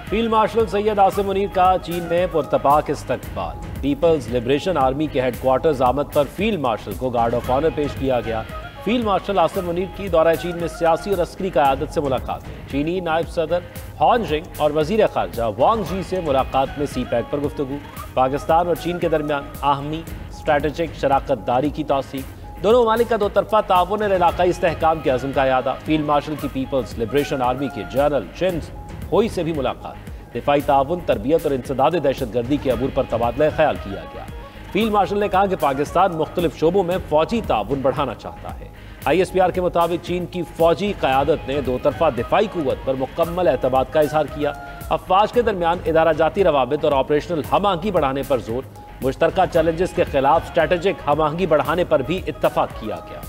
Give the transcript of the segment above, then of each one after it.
Field marshal Syed Asim Munir का चीन में पुरतपाक इस्तकबाल। पीपल्स लिबरेशन आर्मी के हेडक्वार्टर्स आमद पर फील्ड मार्शल को गार्ड ऑफ ऑनर पेश किया गया। फील्ड मार्शल आसिम मुनीर की दौरा चीन में सियासी और अस्करी क़यादत से मुलाकात है। चीनी नायब सदर हॉन जिंग और वजीर खारजा वांग जी से मुलाकात में सी पैक पर गुफ्तगू। पाकिस्तान और चीन के दरमियान आहमी स्ट्रैटेजिक शराकतदारी की तौसीक। दोनों ममालिक का दो तरफा ताउन और इलाकाई इस्तेहकाम के अज़्म का यादा। फील्ड मार्शल की पीपल्स लिबरेशन आर्मी के जनरल चिन होई से भी मुलाकात। दिफाई ताउन, तरबियत और इंसदाद दहशत गर्दी के अबूर पर तबादला ख्याल किया गया। फील्ड मार्शल ने कहा कि पाकिस्तान मुख्तलिफ शोबों में फौजी ताउन बढ़ाना चाहता है। ISPR के मुताबिक चीन की फौजी क़यादत ने दो तरफा दिफाई कुव्वत पर मुकम्मल एतमाद का इजहार किया। अफवाज के दरमियान इदारा जाती रवाबित और ऑपरेशनल हम आहंगी बढ़ाने पर जोर। मुश्तरका चैलेंजेस के खिलाफ स्ट्रैटेजिक हम आहंगी बढ़ाने पर भी इत्तफाक किया गया।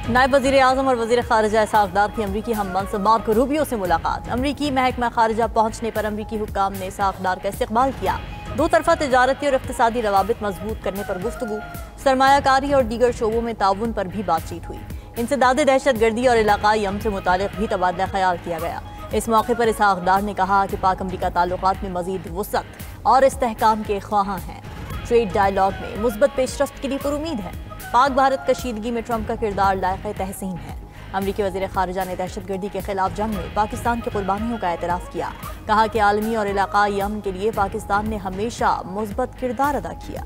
नायब वज़ीर आज़म और वज़ीर खारजा इसाक़ डार की अमरीकी हम मनसब मार्को रूबियो से मुलाकात। अमरीकी महकमा खारजा पहुंचने पर अमरीकी हुक्काम ने इसाक़ डार का इस्तकबाल किया। दो तरफा तजारती और इक़्तिसादी रवाबित मजबूत करने पर गुफ्तगू। सरमायाकारी और दीगर शोबों में ताउन पर भी बातचीत हुई। इंसदाद दहशत गर्दी और इलाकाई अमन से मुतालिक भी तबादला ख्याल किया गया। इस मौके पर इसाक़ डार ने कहा कि पाक अमरीका ताल्लुकात में मज़ीद वुसअत और इस्तेहकाम के ख्वाहां हैं। ट्रेड डायलॉग में मुस्बत पेशरफ्त के लिए पुरुमीद है। पाक भारत कशीदगी में ट्रंप का किरदार लायक तहसीन है। अमरीकी वज़ीर खारजा ने दहशतगर्दी के खिलाफ जंग में पाकिस्तान की कुर्बानियों का एतराफ़ किया। कहा कि आलमी और इलाकाई अमन के लिए पाकिस्तान ने हमेशा मुस्बत किरदार अदा किया।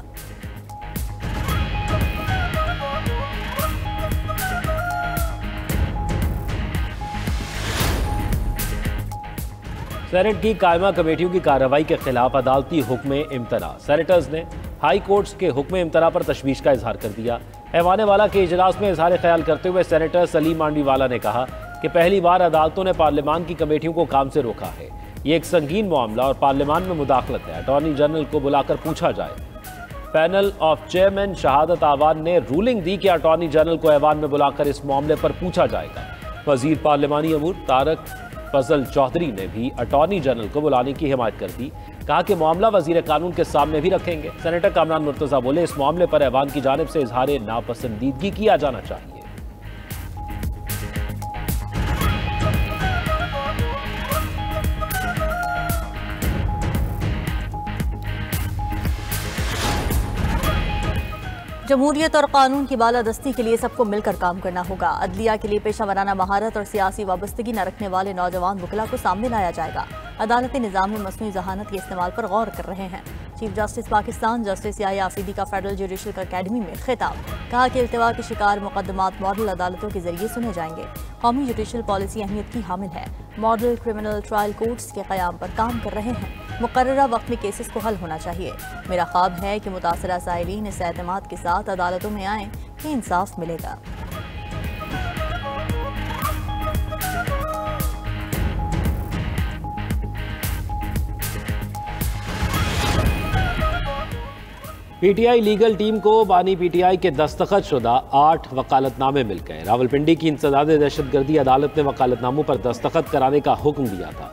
सेनेट की कायमा कमेटियों की कार्रवाई के खिलाफ अदालती हुक्म इम्तना। सेनेटर्स ने हाई कोर्ट्स के हुक्म इम्तना पर तशवीश का इजहार कर दिया। ऐवान वाला के इजलास में इजहार ख्याल करते हुए सेनेटर सलीम मांडीवाला ने कहा कि पहली बार अदालतों ने पार्लियामान की कमेटियों को काम से रोका है। ये एक संगीन मामला और पार्लियामान में मुदाखलत है। अटॉर्नी जनरल को बुलाकर पूछा जाए। पैनल ऑफ चेयरमैन शहादत आवान ने रूलिंग दी कि अटॉर्नी जनरल को ऐवान में बुलाकर इस मामले पर पूछा जाएगा। वजीर पार्लियामानी अमूर तारक फजल चौधरी ने भी अटॉर्नी जनरल को बुलाने की हिमायत कर दी। कहा कि मामला वजीर कानून के सामने भी रखेंगे। सेनेटर कामरान मुर्तजा बोले, इस मामले पर ऐवान की जानिब से इजहार नापसंदीदगी किया जाना चाहिए। जमहूरियत और कानून की बालादस्ती के लिए सबको मिलकर काम करना होगा। अदलिया के लिए पेशा वराना महारत और सियासी वाबस्तगी न रखने वाले नौजवान वकला को सामने लाया जाएगा। अदालती निज़ाम में मसनूई जहानत के इस्तेमाल पर गौर कर रहे हैं। Chief justice Pakistan justice Yahya Afridi का फेडरल जुडिशल अकेडमी में खिताब। कहा कि इल्तिवा के शिकार मुकदमात मॉडल अदालतों के जरिए सुने जाएंगे। कौमी जुडिशल पॉलिसी अहमियत की हामिल है। मॉडल क्रिमिनल ट्रायल कोर्ट्स के क़याम पर काम कर रहे हैं। मुकर्ररा वक्त में केसेस को हल होना चाहिए। मेरा ख्वाब है कि मुतासरा साइलीन इस एतमाद के साथ अदालतों में आएँ कि इंसाफ मिलेगा। PTI लीगल टीम को बानी PTI के दस्तखत शुदा 8 वकालतनामे मिल गए। रावलपिंडी की इंसदाद दहशतगर्दी अदालत ने वकालतनामों पर दस्तखत कराने का हुक्म दिया था।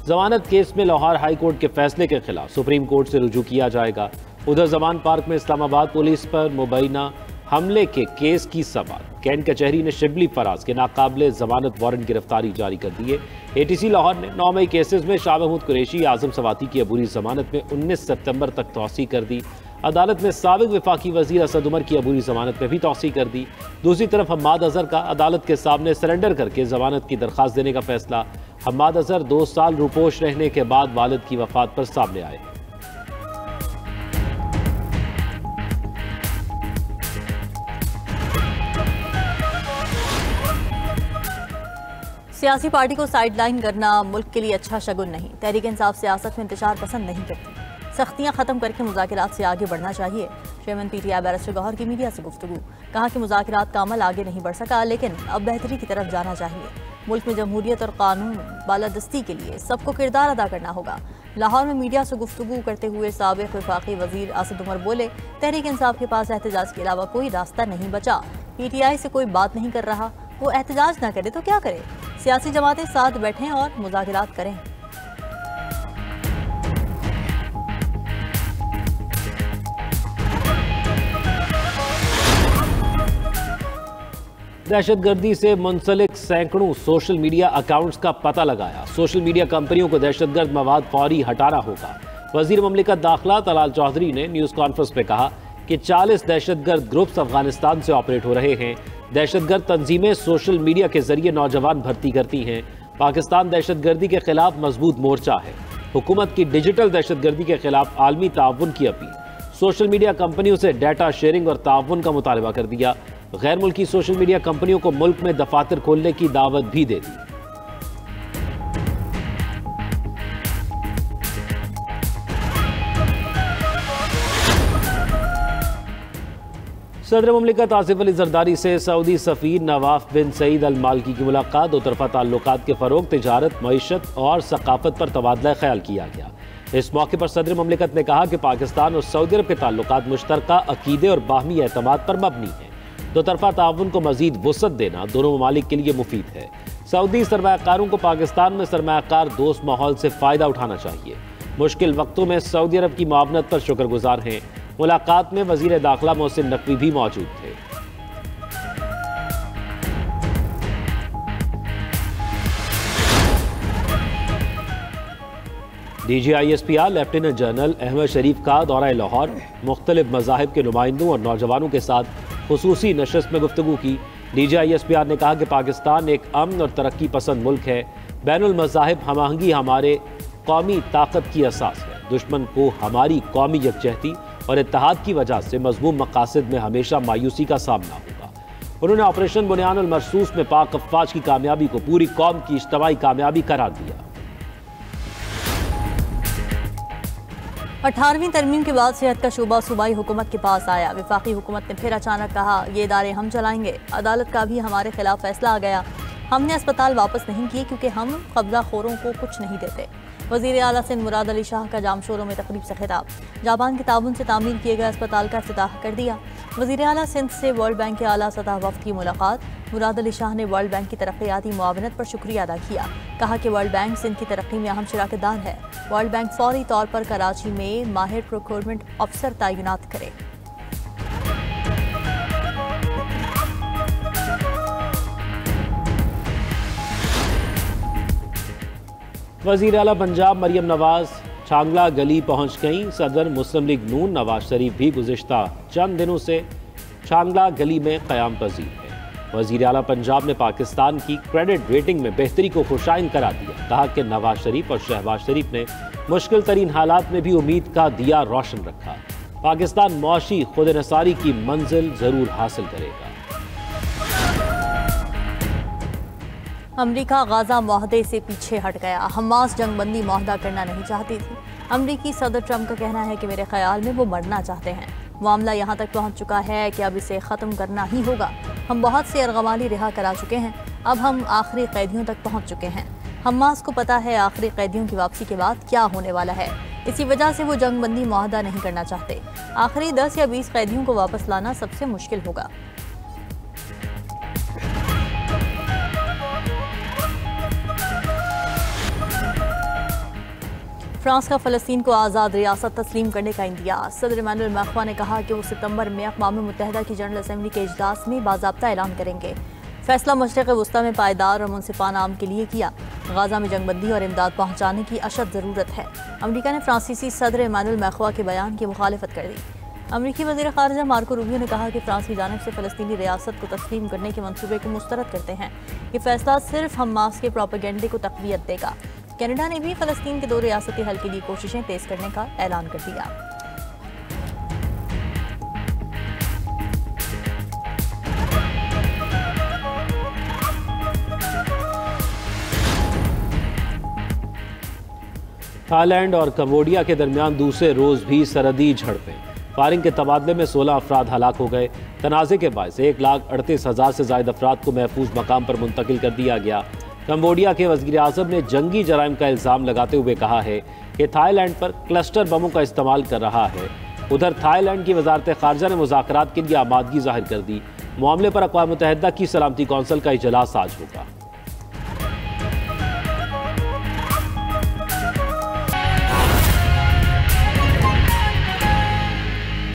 जमानत केस में लाहौर हाई कोर्ट के फैसले के खिलाफ सुप्रीम कोर्ट से रुजू किया जाएगा। उधर जमान पार्क में इस्लामाबाद पुलिस पर मुबैना हमले के केस की समाअत। कैंट कचहरी ने शिबली फराज के नाकाबिले जमानत वारंट गिरफ्तारी जारी कर दी है। ATC लाहौर ने 9 मई केसेस में शाह महमूद कुरैशी, आजम सवाती की अबूरी जमानत में 19 सितंबर तक तौसी कर दी। अदालत ने साबिक वफाकी वजीर असद उमर की अबूरी जमानत में भी तौसी कर दी। दूसरी तरफ हम्माद अजहर का अदालत के सामने सरेंडर करके जमानत की दरख्वास्त देने का फैसला। हम्माद अजहर 2 साल रुपोश रहने के बाद वालिद की वफात पर सामने आए। सियासी पार्टी को साइडलाइन करना मुल्क के लिए अच्छा शगुन नहीं। तहरीक इंसाफ सियासत में इंतशार पसंद नहीं करती। सख्तियां खत्म करके मुज़ाकिरात से आगे बढ़ना चाहिए। चेयरमैन PTI बैरिस्टर गौहर की मीडिया से गुफ्तगू। कहा कि मुज़ाकिरात का अमल आगे नहीं बढ़ सका, लेकिन अब बेहतरी की तरफ जाना चाहिए। मुल्क में जमहूरियत और कानून बालादस्ती के लिए सबको किरदार अदा करना होगा। लाहौर में मीडिया से गुफ्तगू करते हुए साबिक वफाकी वजीर असद उमर बोले, तहरीक इंसाफ के पास एहतजाज के अलावा कोई रास्ता नहीं बचा। PTI से कोई बात नहीं कर रहा, वो एहतजाज ना करे तो क्या करे। सियासी जमातें साथ बैठें और मुज़ाकिरात करें। दहशतगर्दी से मुंसलिक सैकड़ों सोशल मीडिया अकाउंट्स का पता लगाया। सोशल मीडिया कंपनियों को दहशतगर्द मवाद फौरी हटाना होगा। वजीर ममलिकत दाखिला तलाल चौधरी ने न्यूज़ कॉन्फ्रेंस में कहा कि 40 दहशतगर्द ग्रुप्स अफगानिस्तान से ऑपरेट हो रहे हैं। दहशतगर्द तंजीमें सोशल मीडिया के जरिए नौजवान भर्ती करती हैं। पाकिस्तान दहशतगर्दी के खिलाफ मजबूत मोर्चा है। हुकूमत की डिजिटल दहशतगर्दी के खिलाफ आलमी ताउन की अपील। सोशल मीडिया कंपनियों से डाटा शेयरिंग और ताउन का मुतालबा कर दिया। गैर मुल्की सोशल मीडिया कंपनियों को मुल्क में दफातर खोलने की दावत भी दे दी। सदर मुमलिकत आसिफ अली जरदारी से सऊदी सफीर नवाफ बिन सईद अल मालकी की मुलाकात। दो तरफा ताल्लुकात के फरोग, तिजारत, मईशत और सकाफत पर तबादला ख्याल किया गया। इस मौके पर सदर मुमलिकत ने कहा कि पाकिस्तान और सऊदी अरब के ताल्लुकात मुश्तरका अकीदे और बाहमी एतमाद पर मबनी है। दो तरफा ताउन को मजीद वुसअत देना दोनों ममालिक के लिए मुफीद है। सऊदी सरमायाकारों को पाकिस्तान में सरमायाकार दोस्त माहौल से फ़ायदा उठाना चाहिए। मुश्किल वक्तों में सऊदी अरब की मुआवनत पर शुक्रगुजार हैं। मुलाकात में वजीर दाखिला मोहसिन नकवी भी मौजूद थे। DGISPR लेफ्टिनेंट जनरल अहमद शरीफ का दौरा लाहौर। मुख्तलिफ मज़ाहिब के नुमाइंदों और नौजवानों के साथ खुसूसी नशस्त में गुफ्तगू की। DGISPR ने कहा कि पाकिस्तान एक अमन और तरक्की पसंद मुल्क है। बैनुल मज़ाहिब हमआहंगी हमारे कौमी ताकत की असास है। दुश्मन को हमारी कौमी यकजहती और इत्तेहाद की वजह से मज़मूम मकासद में हमेशा मायूसी का सामना होगा। उन्होंने ऑपरेशन बुनियानुल मरसूस में पाक अफवाज की कामयाबी को पूरी कौम की इज्तिमाई कामयाबी करार दिया। 18वीं तरमीम के बाद सेहत का शोबा सूबाई हुकूमत के पास आया। वफाकी हुकूमत ने फिर अचानक कहा ये इदारे हम चलाएंगे। अदालत का भी हमारे खिलाफ फैसला आ गया। हमने अस्पताल वापस नहीं किए क्योंकि हम कब्जा खोरों को कुछ नहीं देते। वज़ीर आला सिंध मुराद अली शाह का जामशोरों में तकरीब से खिताब। जापान के ताउन से तामीर किए गए अस्पताल का इफ्तिताह कर दिया। वज़ीर आला सिंध से वर्ल्ड बैंक के आला सतह वफ़द की मुलाकात। मुराद अली शाह ने वर्ल्ड बैंक की तरक्याती मुआवनत पर शुक्रिया अदा किया। कहा कि वर्ल्ड बैंक सिंध की तरक्की में अहम शराकतदार है। वर्ल्ड बैंक फौरी तौर पर कराची में माहिर प्रोक्योरमेंट अफसर तैनात करे। वज़ीर आला पंजाब मरियम नवाज छांगला गली पहुंच गईं। सदर मुस्लिम लीग नून नवाज शरीफ भी गुज़िश्ता चंद दिनों से छांगला गली में क़याम पज़ीर है। वज़ीर आला पंजाब ने पाकिस्तान की क्रेडिट रेटिंग में बेहतरी को खुशाइन करार दिया। कहा कि नवाज शरीफ और शहबाज शरीफ ने मुश्किल तरीन हालात में भी उम्मीद का दिया रोशन रखा। पाकिस्तान मुआशी खुद नसारी की मंजिल ज़रूर हासिल करेगा। अमरीका गाजा मुआहदे से पीछे हट गया। हमास जंगबंदी मुआहदा करना नहीं चाहती थी। अमरीकी सदर ट्रंप का कहना है कि मेरे ख्याल में वो मरना चाहते हैं। मामला यहाँ तक पहुँच चुका है कि अब इसे ख़त्म करना ही होगा। हम बहुत से अर्गमाली रिहा करा चुके हैं। अब हम आखिरी कैदियों तक पहुँच चुके हैं। हमास को पता है आखिरी कैदियों की वापसी के बाद क्या होने वाला है। इसी वजह से वो जंगबंदी मुआहदा नहीं करना चाहते। आखिरी 10 या 20 कैदियों को वापस लाना सबसे मुश्किल होगा। फ्रांस का फ़लस्तीन को आज़ाद रियासत तस्लीम करने का इंदिया। सदर इमानुएल मैक्रों ने कहा कि वो सितंबर में अक़वाम मुत्तहिदा की जनरल असम्बली के इजलास में बाज़ाब्ता ऐलान करेंगे। फैसला मशरिक़ वस्ता में पायदार और मुनसिफाना आम के लिए किया। गाज़ा में जंगबंदी और इमदाद पहुँचाने की अशद ज़रूरत है। अमरीका ने फ्रांसीसी सदर इमानुएल मैक्रों के बयान की मुखालिफत कर दी। अमरीकी वज़ीर ख़ारिजा मार्को रूबियो ने कहा कि फ्रांस की जानिब से फ़लस्तीनी रियासत को तस्लीम करने के मंसूबे को मुस्तरद करते हैं। ये फैसला सिर्फ हमास के प्रोपेगेंडे को तक़वियत देगा। कनाडा ने भी फ़लस्तीन के 2 रियासती हल के लिए कोशिशें तेज़ करने का ऐलान कर दिया। थाईलैंड और कंबोडिया के दरमियान दूसरे रोज़ भी सरहदी झड़पें। फायरिंग के तबादले में 16 अफराद हलाक हो गए। तनाज़े के बायस 1,38,000 से ज़ायद अफराद को महफूज मकाम पर मुंतकिल कर दिया गया। कंबोडिया के वज़ीर आज़म ने जंगी जराइम का इल्ज़ाम लगाते हुए कहा है कि थाईलैंड पर क्लस्टर बमों का इस्तेमाल कर रहा है। उधर थाईलैंड की वज़ारत ख़ारिजा ने मुज़ाकरात के लिए आमादगी ज़ाहिर कर दी। मामले पर अक़वाम मुत्तहिदा की सलामती कौंसिल का इजलास आज होगा।